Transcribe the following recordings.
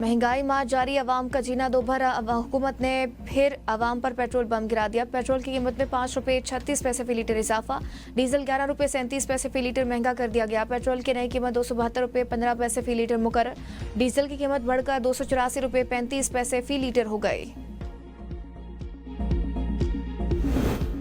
महंगाई मार जारी, अवाम का जीना दोभर। हुकूमत ने फिर अवाम पर पेट्रोल बम गिरा दिया। पेट्रोल की कीमत में 5 रुपये 36 पैसे फी लीटर इजाफा। डीजल 11 रुपये 37 पैसे फी लीटर महंगा कर दिया गया। पेट्रोल की नई कीमत 272 रुपये 15 पैसे फी लीटर मुकर्रर। डीजल की कीमत बढ़कर 284 रुपये 35 पैसे फी लीटर हो गई।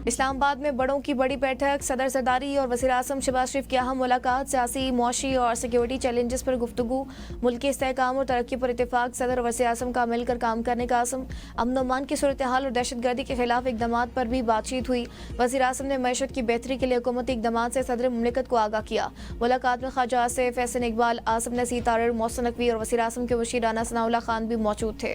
इस्लामाबाद में बड़ों की बड़ी बैठक, सदर जरदारी और वज़ीर आज़म शहबाज शरीफ की अहम मुलाकात। सियासी, मुआशी और सिक्योरिटी चैलेंजेस पर गुफ्तगू। मुल्क के इस्तेहकाम और तरक्की पर इत्तेफाक। सदर और वज़ीर आज़म का मिलकर काम करने का आज़म। अमन अमान की सूरत हाल और दहशतगर्दी के खिलाफ इकदाम पर भी बातचीत हुई। वज़ीर आज़म ने मईशत की बेहतरी के लिए हुकूमती इकदाम से सदर मुमलिकत को आगाह किया। मुलाकात में ख्वाजा आसिफ, फैसल इकबाल, आसिम नसीर तारिर, मोहसिन नकवी और वज़ीर आज़म के मुशीर राना सनाउल्लाह खान भी मौजूद थे।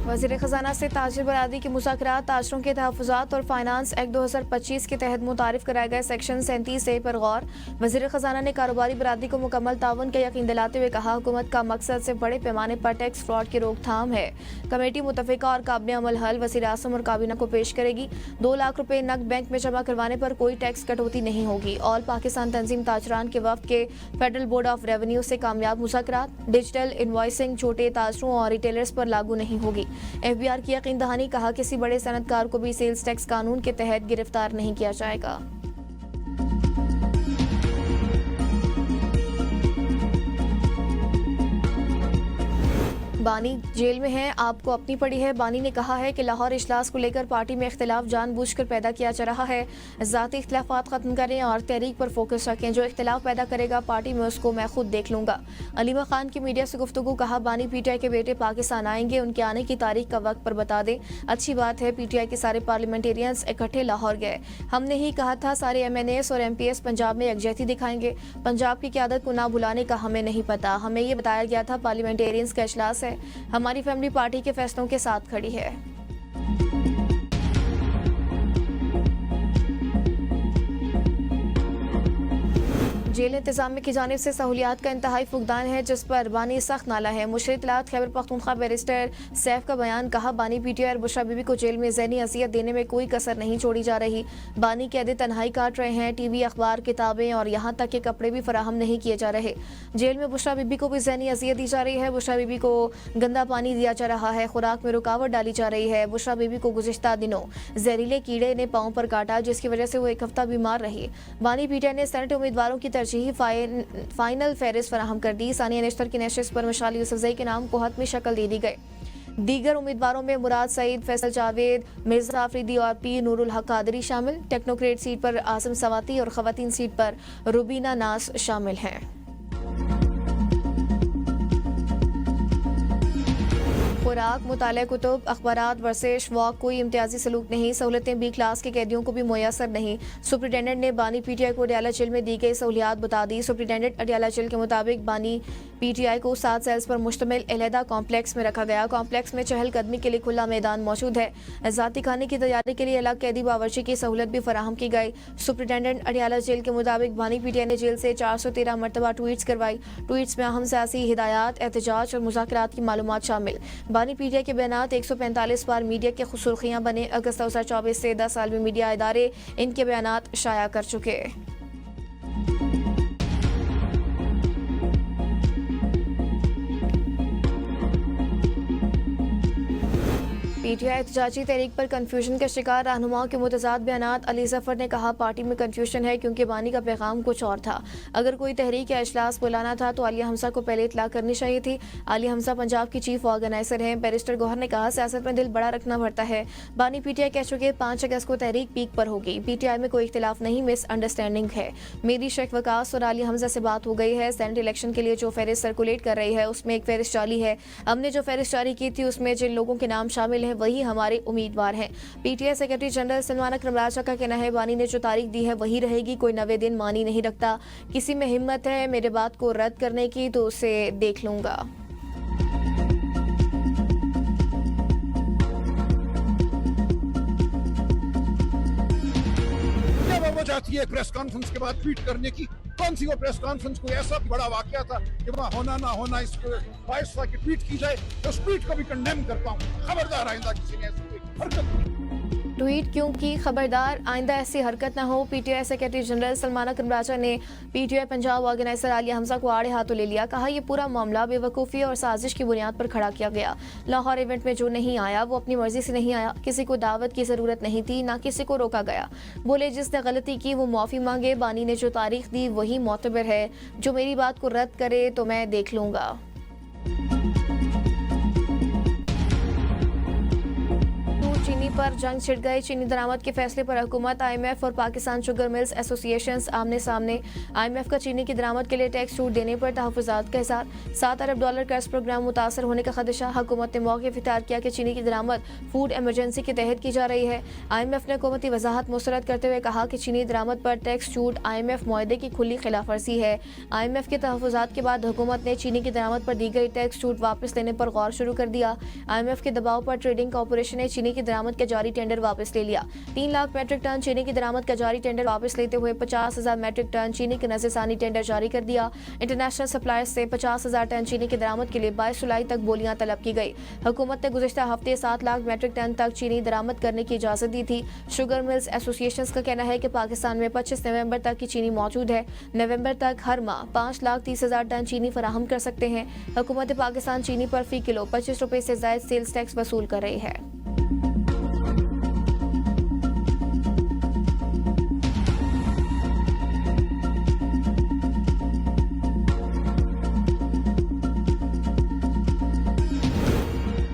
वज़ीर ख़जाना से ताजिर बरादरी की मुज़ाकरात। ताजरों के तहफ़्फ़ुज़ात और फाइनेंस एक्ट 2025 के तहत मुतारिफ कराए गए सेक्शन 37A पर गौर। वज़ीर ख़जाना ने कारोबारी बरादरी को मुकम्मल ताउन का यकीन दिलाते हुए कहा, हुकूमत का मकसद से बड़े पैमाने पर टैक्स फ्रॉड की रोकथाम है। कमेटी मुतफ़िका और काबिल अमल हल वज़ीर आज़म और काबीना को पेश करेगी। 2 लाख रुपये नकद बैंक में जमा करवाने पर कोई टैक्स कटौती नहीं होगी। ऑल पाकिस्तान तंजीम ताजरान के वफ़द के फेडरल बोर्ड ऑफ रेवेन्यू से कामयाब मुज़ाकरात। डिजिटल इनवॉइसिंग छोटे ताजरों और रिटेलर्स पर लागू नहीं होगी। FBR की यकीन दहानी, कहा किसी बड़े सनतकार को भी सेल्स टैक्स कानून के तहत गिरफ्तार नहीं किया जाएगा। बानी जेल में हैं, आपको अपनी पड़ी है। बानी ने कहा है कि लाहौर इजलास को लेकर पार्टी में इख्तिलाफ जानबूझकर पैदा किया जा रहा है। ज़ाती इख्तिलाफात खत्म करें और तहरीक पर फोकस रखें। जो इख्तिलाफ पैदा करेगा पार्टी में उसको मैं खुद देख लूंगा। अलीमा खान की मीडिया से गुफ्तगू, कहा बानी PTI के बेटे पाकिस्तान आएंगे, उनके आने की तारीख का वक्त पर बता दें। अच्छी बात है, PTI के सारे पार्लियामेंटेरियंस इकट्ठे लाहौर गए। हमने ही कहा था सारे MNAs और MPs पंजाब में यकजहती दिखाएंगे। पंजाब की क़यादत को ना बुलाने का हमें नहीं पता, हमें ये बताया गया था पार्लियामेंटेरियंस का इजलास है। हमारी फैमिली पार्टी के फैसलों के साथ खड़ी है। जेल इंतजामिया की जानिब से सहूलियात का इंतहाई फुकदान है, जिस पर बानी सख्त नाला है। मुशर्रिफ इत्तलात खैबर पख्तूनख्वा बैरिस्टर सैफ का बयान, कहा बानी PTI और बुशरा बीबी को जेल में ज़हनी अजियत देने में कोई कसर नहीं छोड़ी जा रही। बानी कैदी तन्हाई काट रहे हैं। TV, अखबार, किताबें और यहाँ तक के कपड़े भी फराहम नहीं किए जा रहे। जेल में बुशरा बीबी को भी ज़हनी अजियत दी जा रही है। बुशरा बीबी को गंदा पानी दिया जा रहा है, खुराक में रुकावट डाली जा रही है। बुशरा बीबी को गुज़िश्ता दिनों जहरीले कीड़े ने पाँव पर काटा, जिसकी वजह से वो 1 हफ्ता बीमार रही। बानी PTI ने सेनेट उम्मीदवारों की तरजीही फाइनल फहरिस्त फराहम कर दी। सानिया नेशतर की नशिस्त पर मशाल यूसुफजई के नाम को हतमी शक्ल दे दी गई। दीगर उम्मीदवारों में मुराद सईद, फैसल जावेद, मिर्जा आफरीदी और P नूरुल हक कादरी शामिल। टेक्नोक्रेट सीट पर आजम सवाती और खवातीन सीट पर रुबीना नास शामिल हैं। खुराक, मुताले, कुतुब, अखबारात, वर्जिश, वॉक, कोई इम्तियाजी सलूक नहीं। सहूलतें B क्लास के कैदियों को भी मुयसर नहीं। सुप्रिटेंडेंट ने बानी PTI को अडियाला जेल में दी गई सहूलियात बता दी। सुप्रिटेंडेंट अडियाला जेल के मुताबिक बानी PTI को 7 सेल्स पर मुश्तमिल अलहदा कॉम्प्लेक्स में रखा गया। कॉम्प्लेक्स में चहलकदमी के लिए खुला मैदान मौजूद है। ज़ाती खाने की तैयारी के लिए अलग कैदी बावर्ची की सहूलत भी फराहम की गई। सुप्रिटेंडेंट अडियाला जेल के मुताबिक बानी PTI ने जेल से 413 मरतबा ट्वीट्स करवाई। ट्वीट्स में अहम सियासी हिदायत, एहतजाज और मुज़ाकरात की मालूमात शामिल। बानी PTI के बयानात 145 बार मीडिया के सुर्खियां बने। अगस्त 2024 से 10 साल में मीडिया इदारे इनके बयानात शाया कर चुके। PTI एहतजाजी तहरीक पर कन्फ्यूजन का शिकार, रहनुमाओं के मुतजाद बयानात। अली जफर ने कहा पार्टी में कन्फ्यूजन है क्योंकि बानी का पैगाम कुछ और था। अगर कोई तहरीक या इजलास बुलाना था तो आलिया हमजा को पहले इतला करनी चाहिए थी। आलिया हमजा पंजाब की चीफ ऑर्गेनाइजर हैं। बैरिस्टर गौहर ने कहा सियासत में दिल बड़ा रखना पड़ता है। बानी PTI कह चुके 5 अगस्त को तहरीक पीक पर होगी। PTI में कोई इख्तिलाफ नहीं, मिसअंडरस्टैंडिंग है। मेरी शेख वकास और आलिया हमजा से बात हो गई है। सेनेट इलेक्शन के लिए जो फहरिस्त सर्कुलेट कर रही है उसमें एक फहरिस्त जाली है। हमने जो फहरिस्त जारी की थी उसमें जिन लोगों के नाम शामिल हैं वही हमारे उम्मीदवार हैं। PTI सेक्रेटरी जनरल सलमान अकरम राजा का कहना है बानी ने जो तारीख दी है वही रहेगी, कोई नवे दिन मानी नहीं रखता। किसी में हिम्मत है मेरे बात को रद्द करने की तो उसे देख लूंगा। क्या वो चाहती है प्रेस कॉन्फ्रेंस के बाद ट्वीट करने की? कौन सी वो प्रेस कॉन्फ्रेंस, कोई ऐसा बड़ा वाकया था कि वहाँ होना ना होना इस बायस था कि ट्वीट की जाए, तो उस ट्वीट को भी कंडेम करता हूँ। खबरदार आइंदा किसी ने ऐसी कोई हरकत नहीं। ट्वीट क्यों की, खबरदार आइंदा ऐसी हरकत ना हो। पीटीआई सेक्रेटरी जनरल सलमाना कमराजा ने पीटीआई पंजाब ऑर्गेनाइजर आलिया हमजा को आड़े हाथों ले लिया। कहा यह पूरा मामला बेवकूफ़ी और साजिश की बुनियाद पर खड़ा किया गया। लाहौर इवेंट में जो नहीं आया वो अपनी मर्जी से नहीं आया, किसी को दावत की ज़रूरत नहीं थी, ना किसी को रोका गया। बोले जिसने गलती की वो माफ़ी मांगे, बानी ने जो तारीख दी वही मोतबर है, जो मेरी बात को रद्द करे तो मैं देख लूँगा। चीनी पर जंग छिड़ गई। चीनी दरामद के फैसले पर हुकूमत, आईएमएफ और पाकिस्तान शुगर मिल्स एसोसिएशंस आमने सामने। आईएमएफ का चीनी की दरामद के लिए टैक्स छूट देने पर तहफ़्फ़ुज़ात का इज़हार। $7 अरब कर्ज प्रोग्राम मुतासर होने का खदशा। हुकूमत ने मौक़िफ़ इख्तियार किया कि चीनी की दरामद फूड एमरजेंसी के तहत की जा रही है। आईएमएफ ने हुकूमती वजाहत मुस्तरद करते हुए कहा कि चीनी दरामद पर टैक्स छूट आईएमएफ मुआहदे की खुली खिलाफ वर्जी है। आईएमएफ के तहफ़्फ़ुज़ात के बाद हुकूमत ने चीनी की दरामद पर दी गई टैक्स छूट वापस लेने पर गौर शुरू कर दिया। आईएमएफ के दबाव पर ट्रेडिंग कॉरपोरेशन ने चीनी की दरामद के जारी टेंडर वापस ले लिया। 3 लाख मैट्रिक टन चीनी की दरामद का जारी टेंडर वापस लेते हुए 50,000 मैट्रिक टन चीनी के नज़रसानी टेंडर जारी कर दिया। इंटरनेशनल सप्लायर्स से 50,000 टन चीनी की दरामद के लिए 22 जुलाई तक बोलियां तलब की गई। हुकूमत ने गुज़िश्ता हफ्ते 7 लाख मैट्रिक टन तक चीनी दरामद करने की इजाज़त दी थी। शुगर मिल्स एसोसिएशन का कहना है कि पाकिस्तान में 25 नवंबर तक की चीनी मौजूद है। नवंबर तक हर माह 5,30,000 टन चीनी फराहम कर सकते हैं। हुकूमत पाकिस्तान चीनी पर फी किलो 25 रुपये से ज़ायद सेल्स टैक्स वसूल कर रही है।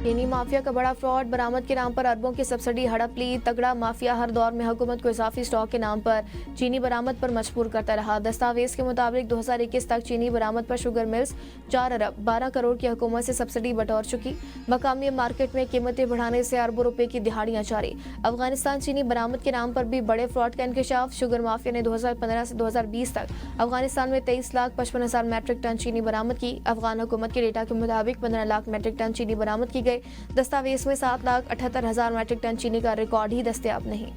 चीनी माफिया का बड़ा फ्रॉड, बरामद के नाम पर अरबों की सब्सिडी हड़प ली। तगड़ा माफिया हर दौर में हुकूमत को इजाफी स्टॉक के नाम पर चीनी बरामद पर मजबूर करता रहा। दस्तावेज के मुताबिक 2021 तक चीनी बरामद पर शुगर मिल्स 4 अरब 12 करोड़ की हुकूमत से सब्सिडी बटोर चुकी। मकामी मार्केट में कीमतें बढ़ाने से अरबों रुपए की दिहाड़ियां जारी। अफगानिस्तान चीनी बरामद के नाम पर भी बड़े फ्रॉड का इंकशाफ। शुगर माफिया ने 2015 से 2020 तक अफगानिस्तान में 23,55,000 मैट्रिक टन चीनी बरामद की। अफगान हुकूमत के डेटा के मुताबिक 15 लाख मैट्रिक टन चीनी बरामद की गई। दस्तावेज में 7,78,000 मैट्रिक टन चीनी का रिकॉर्ड ही दस्तयाब नहीं।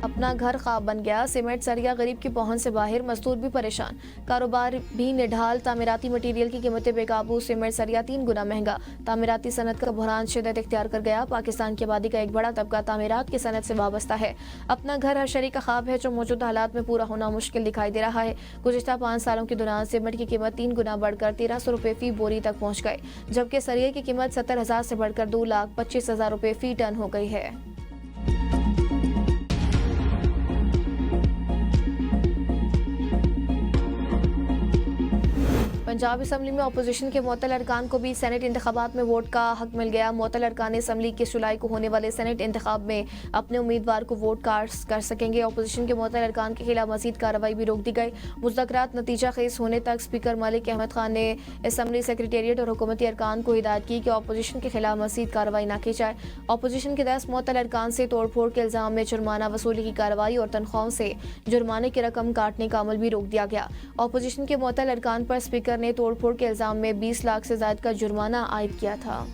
अपना घर ख्वाब बन गया। सीमेंट सरिया गरीब की पहुंच से बाहर, मजदूर भी परेशान, कारोबार भी निढाल। तामीराती मटीरियल की कीमतें बेकाबू, सीमेंट सरिया 3 गुना महंगा। तामीराती सनत का बुहरान शिद्दत इख्तियार कर गया। पाकिस्तान की आबादी का एक बड़ा तबका तामीरात की सनत से वाबस्ता है। अपना घर हर शहरी का ख्वाब है, जो मौजूदा हालात में पूरा होना मुश्किल दिखाई दे रहा है। गुज़िश्ता 5 सालों के दौरान सीमेंट की कीमत 3 गुना बढ़कर 1,300 रुपये फी बोरी तक पहुँच गए, जबकि सरिये की कीमत 70,000 से बढ़कर 2,25,000 रुपये फी टन हो गई है। पंजाब असम्बली में अपोजिशन के मुअत्तल अरकान को भी सेनेट इंतखाबात में वोट का हक मिल गया। मुअत्तल अरकान असम्बली 21 जुलाई को होने वाले सेनेट इंतखाब में अपने उम्मीदवार को वोट कास्ट कर सकेंगे। अपोजिशन के मुअत्तल अरकान के खिलाफ मजीद कार्रवाई भी रोक दी गई। मुज़ाकरात नतीजा खेज होने तक स्पीकर मलिक अहमद खान ने असम्बली सेक्रेटेरिएट और हुकूमती अरकान को हिदायत की कि अपोजिशन के खिलाफ मजीद कार्रवाई न की जाए। अपोजिशन के 10 मुअत्तल अरकान से तोड़ फोड़ के इल्ज़ाम में जुर्माना वसूली की कार्रवाई और तनख्वाहों से जुर्माने की रकम काटने का अमल भी रोक दिया गया। अपोजिशन के मुअत्तल अरकान पर स्पीकर ने तोड़फोड़ के इल्जाम में 20 लाख से ज्यादा का जुर्माना आयद किया था।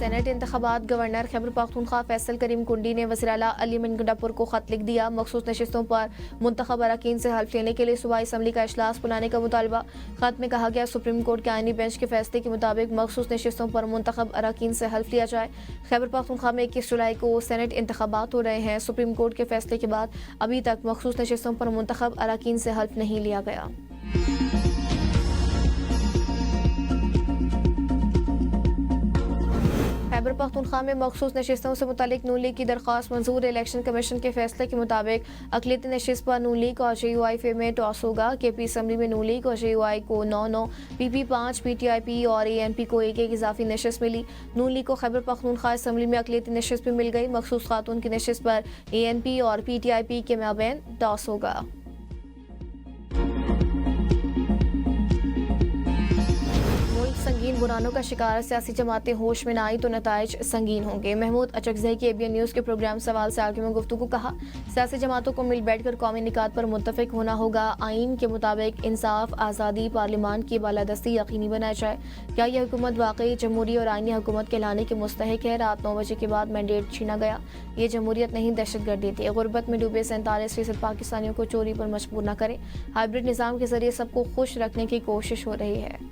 सेनेट इंतखाबात, गवर्नर खैबर पख्तूनख्वा फैसल करीम कुंडी ने वज़ीर आला अली गंडापुर को खत लिख दिया। मखसूस नशिस्तों पर मुंतखब अरकान से हल्फ लेने के लिए सूबाई असम्बली का इजलास बुलाने का मुतालबा। खत में कहा गया सुप्रीम कोर्ट के आईनी बेंच के फैसले के मुताबिक मखसूस नशिस्तों पर मुंतखब अरकान से हल्फ लिया जाए। खैबर पख्तूनख्वा में 21 जुलाई को सेनेट इंतखाबात हो रहे हैं। सुप्रीम कोर्ट के फैसले के बाद अभी तक मखसूस नशिस्तों पर मुंतखब अरकान से हल्फ नहीं लिया गया। खैबर पख्तूनख्वा में मखसूस नशिस्तों से मुतालिक नून लीग की दरख्वास्त मंजूर। इलेक्शन कमीशन के फैसले के मुताबिक अक़लियती नशिस्त पर नून लीग और JUI में टॉस होगा। KP असम्बली में नून लीग और JUI को 9-9, PP 5, PTIP और ANP को 1-1 इजाफी नशिस्त मिली। नून लीग को खैबर पख्तूनख्वा असम्बली में अक़लियती नशिस्त भी मिल गई। मखसूस खातून की नशिस्त पर ANP और PTIP के माबैन टॉस होगा। संगीन संगीन बुरानों का शिकार सियासी जमातें होश में न आई तो नताइज संगीन होंगे। महमूद अचकजई की ABN न्यूज़ के प्रोग्राम सवाल से आगे में गुफ्तगू कहा, सियासी जमातों को मिल बैठकर कौमी निकात पर मुत्तफिक होना होगा। आइन के मुताबिक इंसाफ, आज़ादी, पार्लियामान की बालादस्ती यकीनी बनाई जाए। क्या यह हुकूमत वाकई जमहूरी और आइनी हुकूमत कहलाने के मुस्तहिक है? रात 9 बजे के बाद मैंडेट छीना गया। ये जमहूरियत नहीं, दहशतगर्दी थी। गुर्बत में डूबे 47% पाकिस्तानियों को चोरी पर मजबूर न करें। हाइब्रिड निज़ाम के जरिए सबको खुश रखने की कोशिश हो रही है।